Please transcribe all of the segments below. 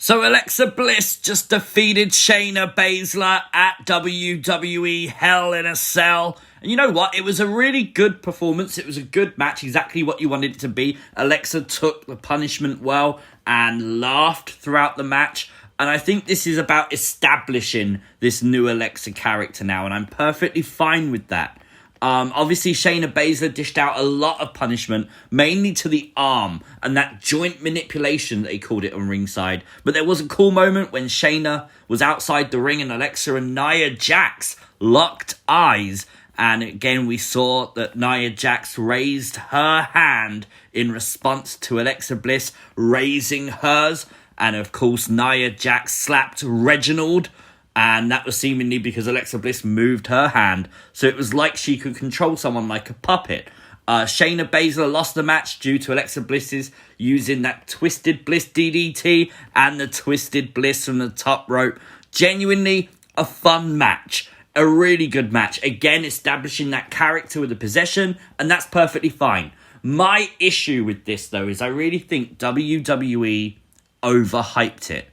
So Alexa Bliss just defeated Shayna Baszler at WWE Hell in a Cell. And you know what? It was a really good performance. It was a good match, exactly what you wanted it to be. Alexa took the punishment well and laughed throughout the match. And I think this is about establishing this new Alexa character now, and I'm perfectly fine with that. Obviously, Shayna Baszler dished out a lot of punishment, mainly to the arm, and that joint manipulation, they called it on ringside. But there was a cool moment when Shayna was outside the ring and Alexa and Nia Jax locked eyes. And again, we saw that Nia Jax raised her hand in response to Alexa Bliss raising hers. And of course, Nia Jax slapped Reginald. And that was seemingly because Alexa Bliss moved her hand. So it was like she could control someone like a puppet. Shayna Baszler lost the match due to Alexa Bliss's using that Twisted Bliss DDT and the Twisted Bliss from the top rope. Genuinely a fun match. A really good match. Again, establishing that character with the possession. And that's perfectly fine. My issue with this, though, is I really think WWE overhyped it.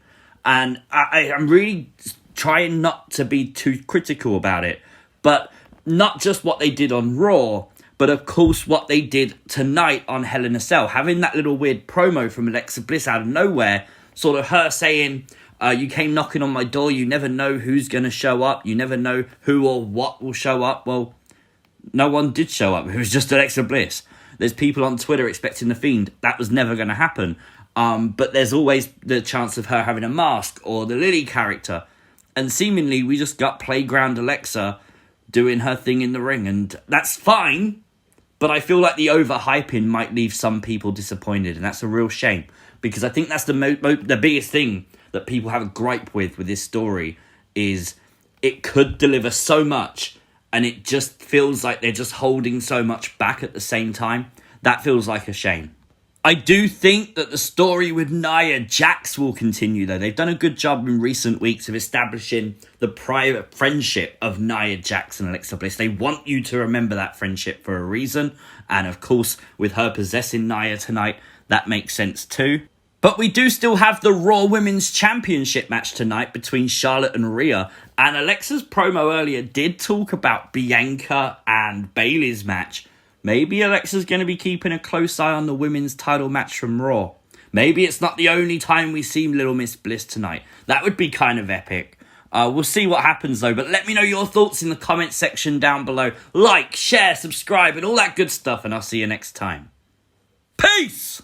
And I'm really trying not to be too critical about it, but not just what they did on Raw, but of course what they did tonight on Hell in a Cell. Having that little weird promo from Alexa Bliss out of nowhere, sort of her saying, you came knocking on my door, you never know who's going to show up, you never know who or what will show up. Well, no one did show up, it was just Alexa Bliss. There's people on Twitter expecting The Fiend, that was never going to happen. But there's always the chance of her having a mask or the Lily character. And seemingly, we just got Playground Alexa doing her thing in the ring. And that's fine. But I feel like the overhyping might leave some people disappointed. And that's a real shame. Because I think that's the biggest thing that people have a gripe with this story. Is it could deliver so much. And it just feels like they're just holding so much back at the same time. That feels like a shame. I do think that the story with Nia Jax will continue, though. They've done a good job in recent weeks of establishing the private friendship of Nia Jax and Alexa Bliss. They want you to remember that friendship for a reason. And of course, with her possessing Nia tonight, that makes sense too. But we do still have the Raw Women's Championship match tonight between Charlotte and Rhea. And Alexa's promo earlier did talk about Bianca and Bayley's match. Maybe Alexa's going to be keeping a close eye on the women's title match from Raw. Maybe it's not the only time we see Little Miss Bliss tonight. That would be kind of epic. We'll see what happens though, but let me know your thoughts in the comment section down below. Like, share, subscribe, and all that good stuff, and I'll see you next time. Peace!